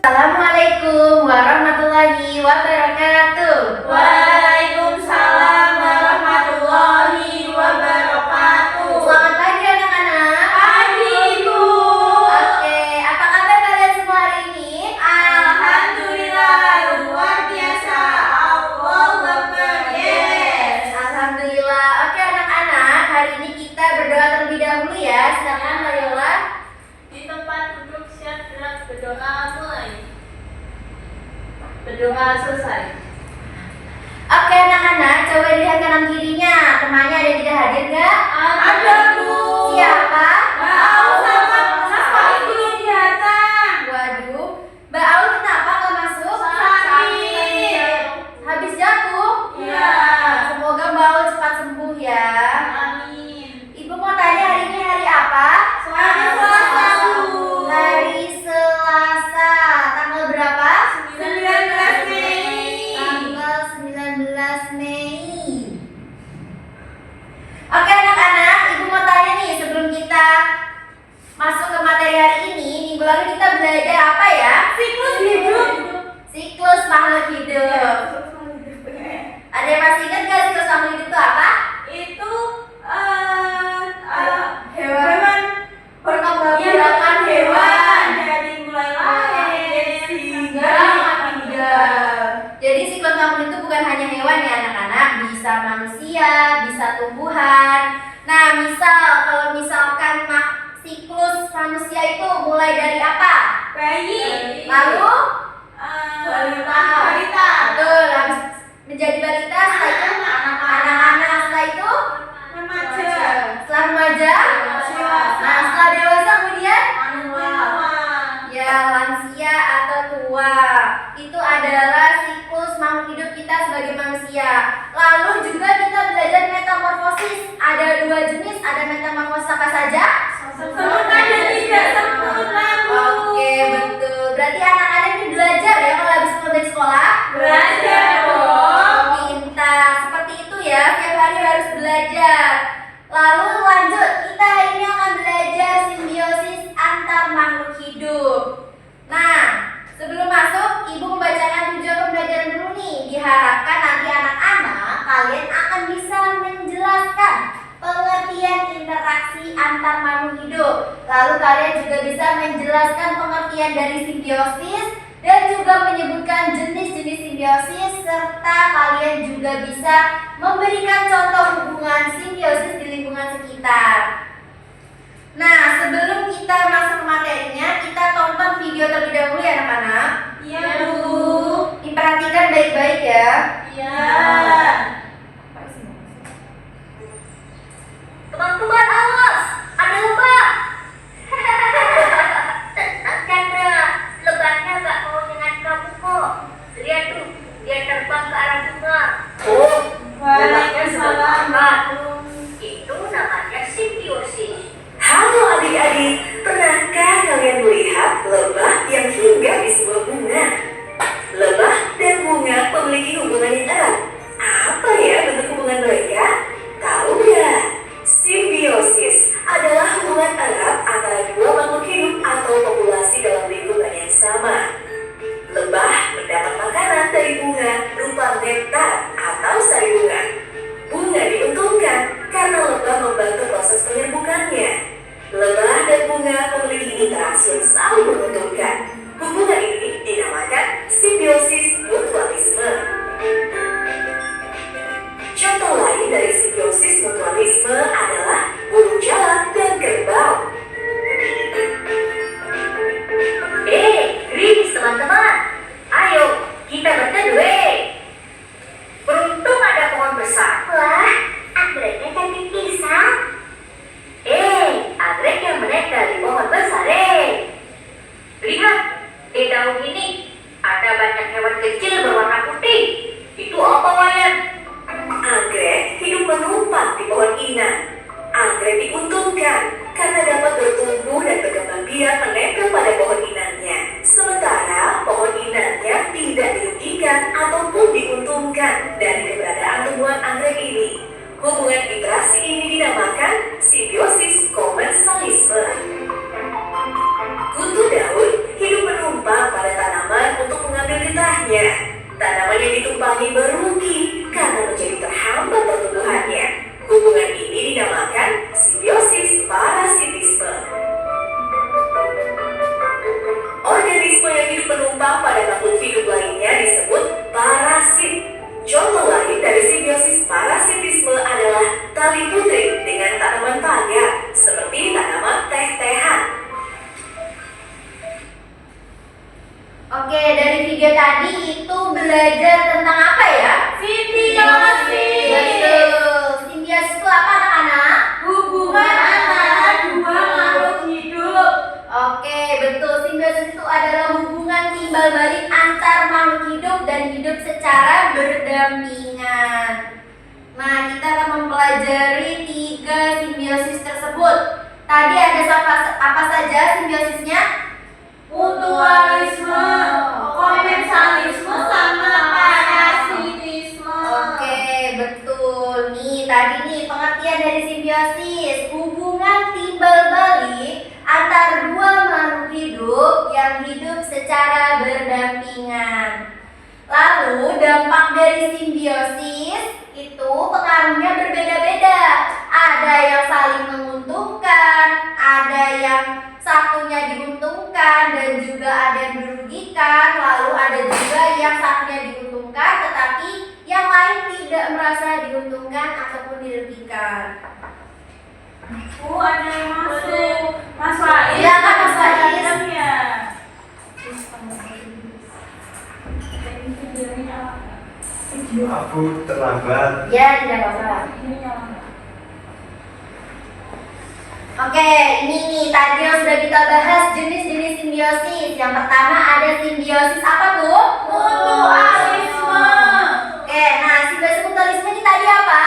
Assalamualaikum warahmatullahi wabarakatuh. Waalaikumsalam warahmatullahi wabarakatuh. Selamat pagi anak-anak. Pagi, Bu. Oke, apa kabar kalian semua hari ini? Alhamdulillah, luar biasa. Allahu Akbar. Yes. Alhamdulillah. Oke anak-anak, hari ini kita berdoa terlebih dahulu ya. Silakan Mbak Yola. Di tempat duduk siap gerak berdoa mulai. Berdoa selesai. Oke anak-anak, coba lihat kanan kirinya. Temannya ada yang tidak hadir nggak? Ada, Bu. Siapa? Mau sama Ibu yang datang. Waduh, Mbak Aul kenapa nggak masuk? Sakit. Habis jatuh? Iya. Semoga Mbak Aul cepat sembuh ya. Amin. Ibu mau tanya hari ini hari apa? Hari Selasa, Bu. Hari Selasa. Tanggal berapa? 19 Mei. Tanggal 19 Mei. Oke anak-anak, Ibu mau tanya nih sebelum kita masuk ke materi hari ini. Minggu lalu kita belajar apa ya? Siklus hidup. Siklus makhluk hidup. Ada yang masih ingat gak siklus makhluk hidup itu apa? Itu Hewan. Perkembangan hewan dari mulai lahir hingga meninggal. Jadi siklus makhluk itu bukan hanya hewan ya anak-anak, bisa manusia, bisa tumbuhan. Nah, kalau misalkan siklus manusia itu mulai dari apa? Bayi. Lalu balita. betul, habis menjadi balita, setelah itu anak-anak, setelah itu Remaja. setelah remaja, nah setelah dewasa kemudian ya lansia atau tua. Itu adalah siklus makhluk hidup kita sebagai manusia. Lalu juga kita belajar metamorfosis. Ada dua jenis, ada metamorfosis apa saja? Sempurna dan tidak sempurna, Bu. Oke, betul. Berarti anak-anak ini belajar ya kalau habis pulang dari sekolah? Belajar dong. Pintar. Seperti itu ya, tiap hari harus belajar. Lalu lanjut, kita hari ini akan belajar simbiosis antar makhluk hidup. Nah, sebelum masuk, Ibu membacakan tujuan pembelajaran dulu nih. Diharapkan nanti anak-anak kalian akan bisa menjelaskan pengertian interaksi antar makhluk hidup. Lalu kalian juga bisa menjelaskan pengertian dari simbiosis dan juga menyebutkan jenis-jenis simbiosis, serta kalian juga bisa memberikan contoh hubungan simbiosis di lingkungan sekitar. Nah, sebelum kita masuk ke materinya, kita tonton video terlebih dahulu ya anak-anak. Iya, Bu. Diperhatikan baik-baik ya. Iya. Teman-teman awas, ada lebah. Tenang Chandra, lebahnya gak mau dengan kamu kok. Lihat tuh, dia terbang ke arah bunga. Oh, Waalaikumsalam. itu namanya simbiosis. Halo adik-adik, pernahkah kalian melihat lebah yang hinggap di sebuah bunga? Lebah dan bunga memiliki hubungan yang erat. Apa ya bentuk hubungan mereka? Tahu nggak? Simbiosis adalah hubungan erat antara dua makhluk hidup atau populasi dalam lingkungan yang sama. Lebah mendapat makanan dari bunga berupa nektar atau sari bunga. Bunga diuntungkan karena lebah membantu proses penyerbukannya. Lebah dan bunga memiliki interaksi yang saling menguntungkan. Hubungan ini dinamakan simbiosis mutualisme. Contoh lain dari simbiosis mutualisme adalah burung jalak dan kerbau. Gerimis teman-teman. Ayo, kita berteduh. Beruntung ada pohon besar. Wah, anggreknya cantik pisang. Anggrek yang menempel di pohon besar. Lihat, di daun ini ada banyak hewan kecil berwarna putih. Itu apa, Wayan? Anggrek hidup menumpang di pohon inang. Anggrek diuntungkan karena dapat bertumbuh dan berkembang biak menempel pada pohon inangnya. Sementara pohon inangnya tidak dirugikan ataupun diuntungkan dari keberadaan tumbuhan anggrek ini. Hubungan interaksi ini dinamakan simbiosis komensalisme. Kutu daun hidup menumpang pada tanaman hidup penumpang pada makhluk hidup lainnya disebut parasit. Contoh lain dari simbiosis parasitisme adalah tali putri dengan tanaman pagar, seperti tanaman teh-tehan. Oke, dari video tadi itu belajar tentang apa ya? Simbiosis. Betul. Simbiosis itu apa anak-anak? Hubungan antara dua makhluk hidup. Oke, betul. Simbiosis itu adalah hubungan timbal balik antar makhluk hidup dan hidup secara berdampingan. Nah, kita akan mempelajari 3 simbiosis tersebut. Tadi ada apa saja simbiosisnya? Mutualisme, komensalisme, sama parasitisme. Oke, betul. Nih, tadi nih pengertian dari simbiosis, hubungan timbal balik antar dua makhluk hidup yang hidup secara berdampingan. Lalu, dampak dari simbiosis itu pengaruhnya berbeda-beda. Ada yang saling menguntungkan, ada yang satunya diuntungkan dan juga ada yang dirugikan, lalu ada juga yang satunya diuntungkan tetapi yang lain tidak merasa diuntungkan ataupun dirugikan. Ada yang masuk. Mas Faiz. Silakan, Mas Faiz. Ya. Aku terlambat. Ya, tidak apa-apa. Oke, ini nih tadi yang sudah kita bahas jenis-jenis simbiosis. Yang pertama ada simbiosis apa tuh? Mutualisme. Oke, nah simbiosis mutualisme ini tadi apa?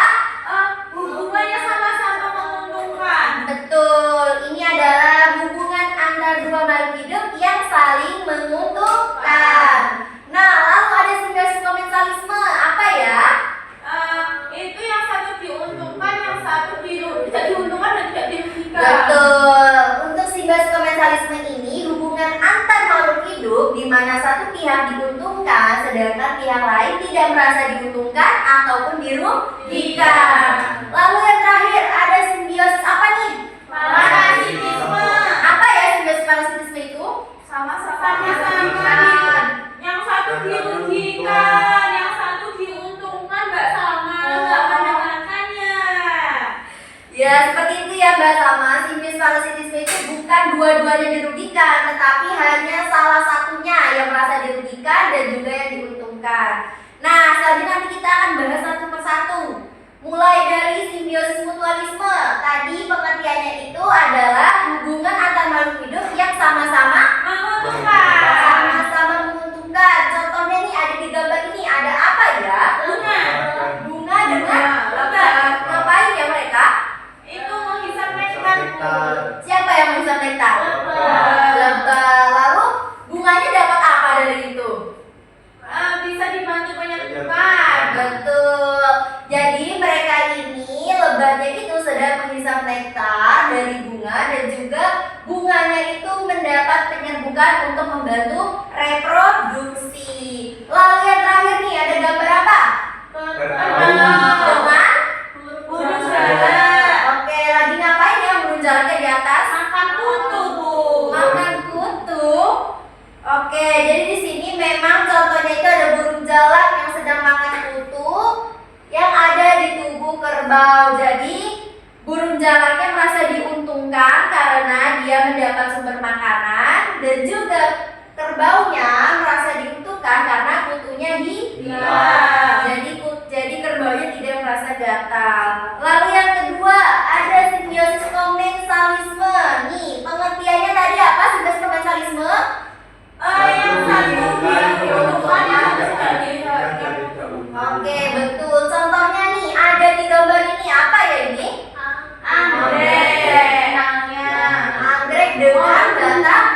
Hubungannya sama-sama menguntungkan. Betul, ini adalah hubungan antar dua makhluk hidup yang saling menguntungkan. Nah, lalu ada simbiosis komensalisme, apa ya? Itu yang satu diuntungkan, yang satu tidak diuntungkan dan tidak dirugikan. Betul. Untuk simbiosis komensalisme ini hubungan antar makhluk hidup di mana satu pihak diuntungkan sedangkan pihak lain tidak merasa diuntungkan ataupun dirugikan. Lalu yang terakhir ada simbiosis apa nih? Parasitisme. Apa ya simbiosis parasitisme itu? Sama-sama. Yang satu dirugikan, yang satu diuntungkan, nggak sama, nggak mendengarkannya. Ya seperti itu ya Mbak Sama. Simbiosis parasitisme itu bukan dua-duanya dirugikan, tetapi hanya salah satunya yang merasa dirugikan dan juga yang diuntungkan. Nah, selanjutnya nanti kita akan bahas satu persatu. Mulai dari simbiosis mutualisme. Tadi pengertiannya itu adalah hubungan antar makhluk hidup yang sama-sama Menguntungkan. sama-sama menguntungkan. Contohnya nih ada di gambar ini ada apa ya? Bunga dengan lebah. Ngapain ya mereka? Itu menghisap nektar. Siapa yang menghisap nektar? Lebah. Lebah. Lalu bunganya dapat apa dari itu? Bisa dibantu penyembuhan. Betul. Jadi mereka ini lebahnya itu sedang menghisap nektar dari bunga dan juga bunganya itu mendapat penyerbukan untuk membantu reproduksi. Lalu yang terakhir nih ada gambar apa? Dengan Burung jalak. Oke, lagi ngapain ya burung jalaknya di atas? Makan kutu, Bu. Makan kutu. Oke, jadi di sini memang contohnya itu ada burung jalak yang sedang makan kutu yang ada di tubuh kerbau. Jadi burung jalaknya merasa diuntungkan karena dia mendapat sumber makanan dan juga kerbaunya merasa diuntungkan karena kutunya hilang. Jadi kerbaunya tidak merasa gatal. Lalu yang kedua ada simbiosis komensalisme. Nih pengertiannya tadi apa simbiosis komensalisme? Yang satu diuntungkan, yang satu dirugikan. Oke, betul. Contohnya nih ada di gambar ini apa ya ini? Anggrek. Anggrek dengan batang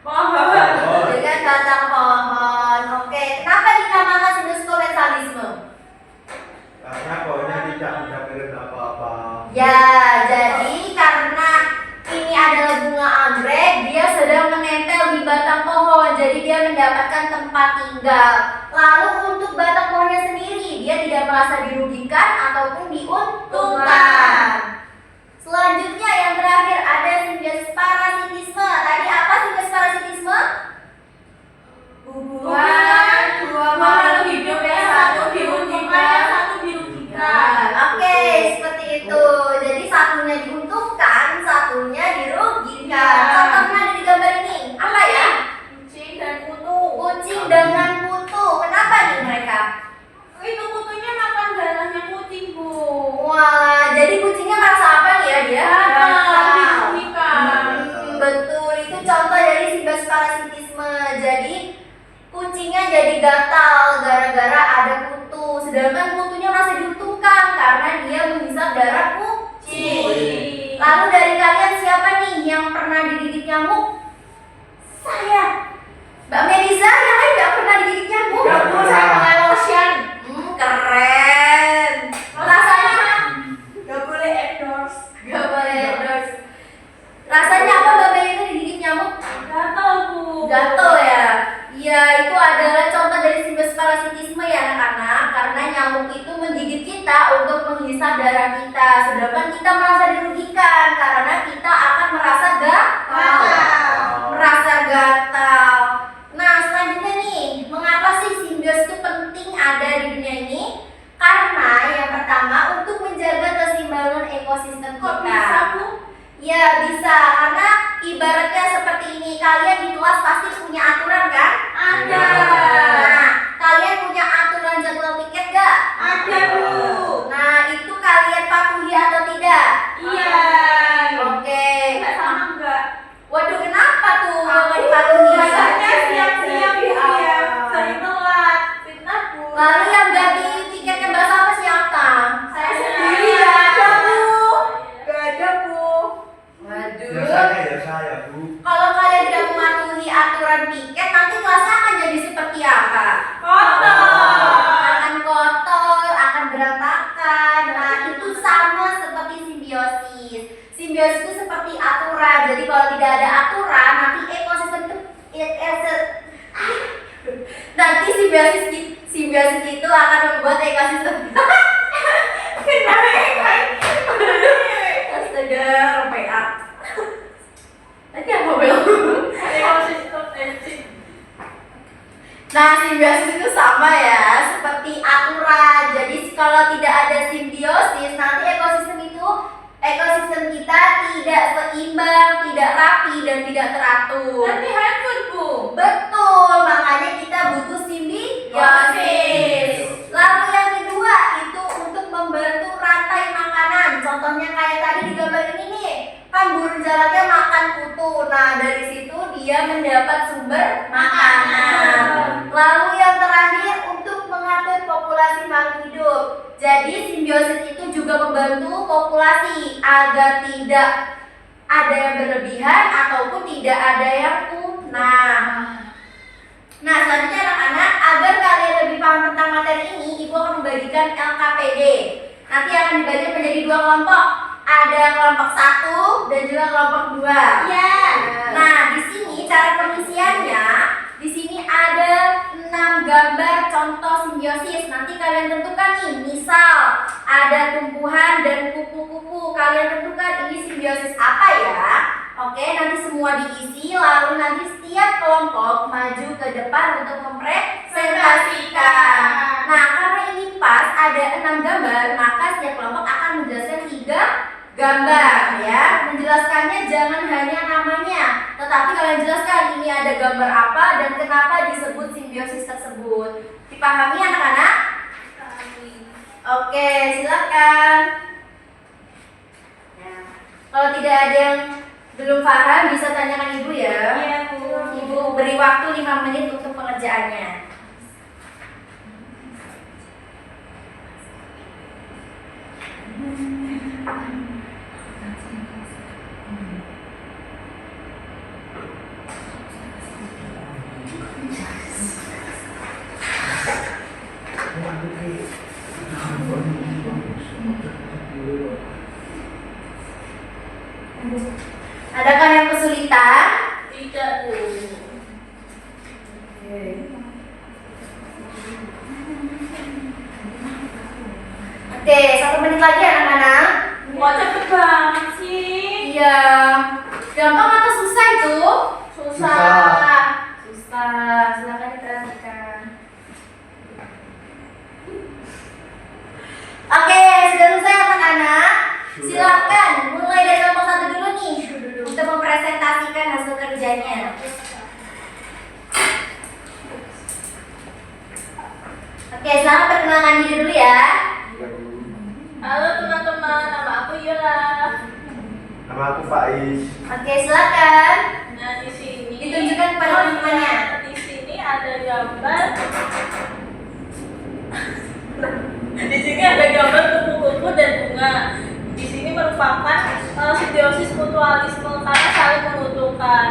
Pohon. dengan batang pohon. Oke, kenapa dinamakan simbiosis komensalisme? Karena pohonnya tidak ada mirip apa-apa. Ya, jadi karena ini adalah bunga anggrek, dia sedang menempel di batang pohon, jadi dia mendapatkan tempat tinggal. Lalu untuk batang pohonnya sendiri, dia tidak merasa dirugikan ataupun diuntungkan. Selanjutnya yang terakhir ada simbiosis parasitisme. Tadi apa simbiosis parasitisme? metabolisme. Jadi kucingnya jadi gatal gara-gara ada kutu. Sedangkan kutunya merasa diuntungkan karena dia menghisap darah kucing. Lalu dari kalian siapa nih yang pernah digigit nyamuk? Saya. Mbak Mediza, yang lain nggak pernah digigit nyamuk? Nggak Bu, saya pakai lotion. Keren. Rasanya Gak boleh endorse. nggak boleh endorse. Rasanya apa Mbak Mediza digigit nyamuk? Gatal, Bu. Gatel ya. Ya, itu adalah contoh dari simbiosis parasitisme ya anak-anak. Karena nyamuk itu menggigit kita untuk menghisap darah kita. Sedangkan kita merasa dirugikan karena kita akan merasa gatal. Merasa gatal. Nah, selanjutnya nih, mengapa sih simbiosis itu penting ada di dunia ini? Karena yang pertama untuk menjaga keseimbangan ekosistem Kok kita. bisa, Bu? Ya bisa, karena ibaratnya seperti ini. Kalian di kelas pasti punya aturan kan? Ada. Nah, kalian punya aturan jadwal piket gak? Ada, Bu. Nah, itu kalian patuhi atau tidak? Iya. Oke. Nggak sama enggak? Waduh, kenapa tuh nggak dipatuhi? Biasanya siap-siap, Bu, ya. Sering telat. Fitnah, Bu. Lalu yang ganti tiketnya Mbak Salma siapa? Saya sendiri. sendiri. Nggak ada, Bu. Nggak ada, Bu. Waduh. Biasanya ya saya, Bu. Kalau kalian tidak mematuhi aturan piket, nanti kelasnya akan jadi seperti apa? Kotor. Akan kotor, akan berantakan. Nah, itu sama seperti simbiosis. Simbiosis itu seperti aturan. Jadi kalau tidak ada aturan, nanti ekosistem itu nanti simbiosis itu akan membuat ekosistem. Astaga, PA. Tadi apa belum? Ekosistem encik. Nah, simbiosis itu sama ya, seperti aturan. Jadi kalau tidak ada simbiosis, nanti ekosistem kita tidak seimbang, tidak rapi dan tidak teratur. Nanti hancur, Bu. Betul, makanya kita butuh simbiosis. Lalu yang kedua itu untuk membantu rantai makanan. Contohnya kayak tadi di gambar ini nih, kan burung jalaknya makan kutu. Nah, dari situ dia mendapat sumber makanan. Lalu yang terakhir untuk mengatur populasi makhluk hidup. Jadi simbiosis itu juga membantu populasi agar tidak ada yang berlebihan ataupun tidak ada yang punah. Nah, selanjutnya anak-anak, agar kalian lebih paham tentang materi ini, Ibu akan membagikan LKPD. Nanti akan dibagi menjadi dua kelompok. Ada kelompok 1 dan juga kelompok 2. Iya. Nah, di sini cara pengisiannya, di sini ada 6 gambar contoh simbiosis. Nanti kalian tentukan nih, misal ada tumbuhan dan kupu-kupu. Kalian tentukan ini simbiosis apa ya? Oke, nanti semua diisi, lalu nanti setiap kelompok maju ke depan untuk mempresentasikan. Nah, karena ini pas ada 6 gambar, maka setiap kelompok akan menjelaskan 3 gambar ya. Menjelaskannya jangan hanya namanya, tetapi kalian jelaskan ini ada gambar apa dan kenapa disebut simbiosis tersebut. Dipahami anak-anak? Oke, silakan. Nah, kalau tidak ada yang belum paham bisa tanyakan Ibu ya. Iya, Bu. Ibu beri waktu 5 menit untuk pengerjaannya. Adakah yang kesulitan? Tidak, Bu. Oke, 1 menit lagi anak-anak. Kok cepet banget sih? Iya. Gampang atau susah itu? Susah. Susah. Silakan diperhatikan. Oke, sudah selesai anak-anak. Silakan mulai dari kelompok 1 dulu nih untuk mempresentasikan hasil kerjanya. Oke, selamat perkenalkan diri dulu ya. Halo teman-teman, nama aku Yola. Nama aku Faiz. Oke, silakan. Nah, di sini ditunjukkan kepada teman-temannya. Di sini ada gambar. Di sini ada gambar kupu-kupu dan bunga. Di sini merupakan simbiosis mutualisme karena saling menguntungkan.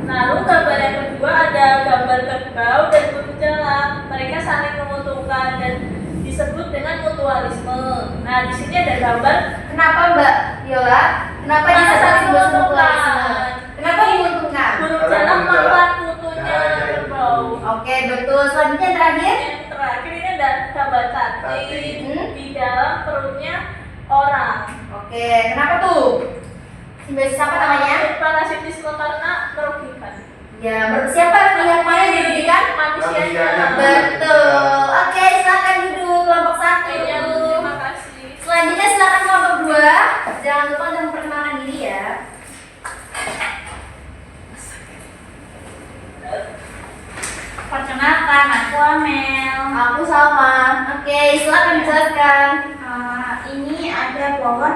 Lalu gambar yang kedua ada gambar kerbau dan burung jalak. Mereka saling menguntungkan dan disebut dengan mutualisme. Nah, di sini ada gambar. Kenapa Mbak Yola? Kenapa Karena disebut saling simbiosis menguntungkan. mutualisme? Kenapa diuntungkan? Burung jalak makan kutunya kerbau. Oke, betul. Selanjutnya yang terakhir. Yang terakhir ini ada gambar cacing Hmm? di dalam perutnya orang. Oke, kenapa tuh? Simbiosis apa namanya? Parasitisme karena merugikan. Ya, siapa yang mana yang dirugikan? Manusianya. Betul. Oke, silakan duduk kelompok 1. Iya, terima kasih. Selanjutnya silakan kelompok 2. Jangan lupa untuk memperkenalkan diri ya. Perkenalkan, aku Amel. Aku Salma. Oke, silakan dijelaskan. Ini ada pohon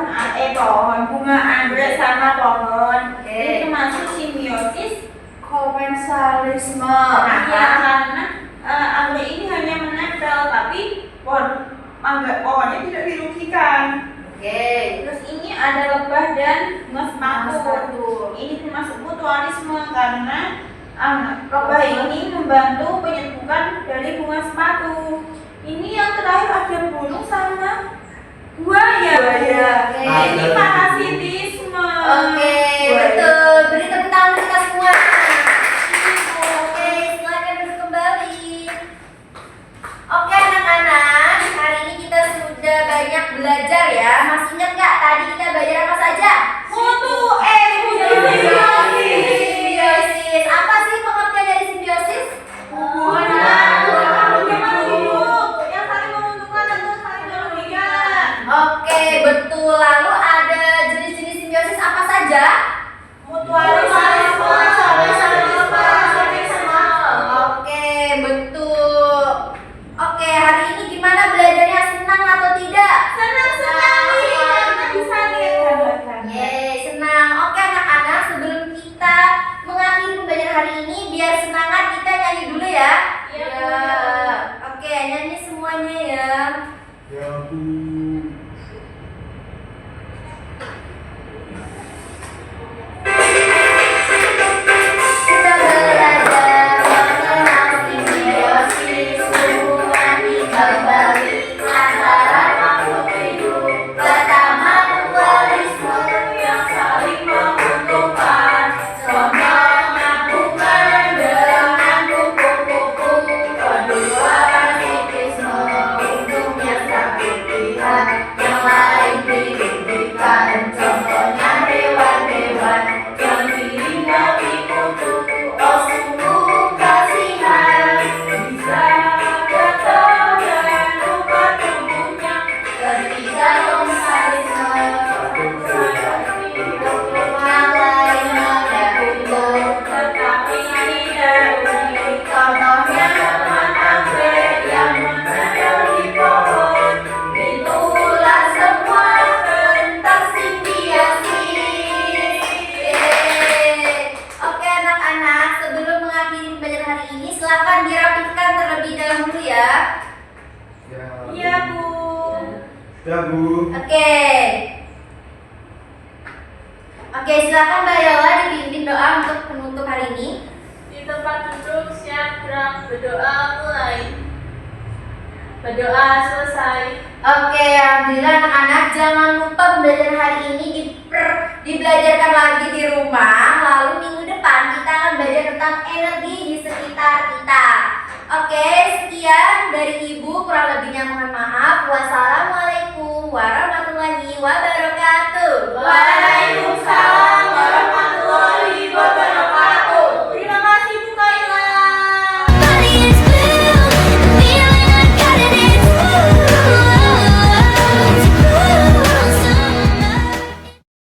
bunga anggrek sama pohon. Oke. Ini termasuk simbiosis Komensalisme. Iya, karena anggrek ini hanya menempel, tapi pohonnya tidak dirugikan. Oke. Terus ini ada lebah dan bunga Bunga sepatu. sepatu. Ini termasuk mutualisme karena lebah ini membantu penyembuhan dari bunga sepatu. Ini yang terakhir ada burung sama buaya. Oke. Ini parasitisme. Oke, betul. Beri tepuk tangan untuk kita semua. Oke, silakan duduk kembali. Oke, anak-anak, hari ini kita sudah banyak belajar ya. Masih ingat nggak tadi kita belajar apa saja? Simbiosis. Apa sih pengertian dari simbiosis? Yang saling menguntungkan dan saling merugikan. Oke, betul. Lalu ada jenis-jenis simbiosis apa saja? Mutualisme. Oke, betul. Oke, hari ini gimana belajarnya? Senang atau tidak? Senang sekali karena bisa lihat gambar-gambar. Yeay, senang. Oke anak-anak, sebelum kita mengakhiri pembelajaran hari ini, biar semangat kita nyanyi dulu ya. Iya, Ya. Oke, nyanyi semuanya ya. Ya ampun. Kita belajar mengenal simbiosis, hubungan dibalik antara makhluk hidup. Pertama, mutualisme yang saling menguntungkan. Contohnya bunga dengan kupu-kupu. Kedua, parasitisme, untungnya satu pihak, yang lain dirugikan. Contohnya hewan-hewan yang tinggal di kutu. Oh, sungguh kasihan, bisa gatal dan luka tubuhnya. Ketiga, komensalisme, yang lain mendampingi, tetapi tidak rugi. Contohnya teman anggrek yang menempel di pohon. Itulah semua tentang simbiosis. Yeay. Oke anak-anak, sebelum mengakhiri pembelajaran hari ini, silakan dirapikan terlebih dahulu ya. Ya. Iya, Bu. Ya Bu. Oke. Oke, silakan Mbak Yola dipimpin doa untuk penutup hari ini. Di tempat duduk siap gerak, berdoa mulai. Berdoa selesai. Oke, alhamdulillah anak-anak, jangan lupa pembelajaran hari ini dibelajarkan lagi di rumah. Lalu minggu depan kita akan belajar tentang energi di sekitar kita. Oke, sekian dari Ibu, kurang lebihnya mohon maaf. Wassalamualaikum warahmatullahi wabarakatuh. Waalaikumsalam.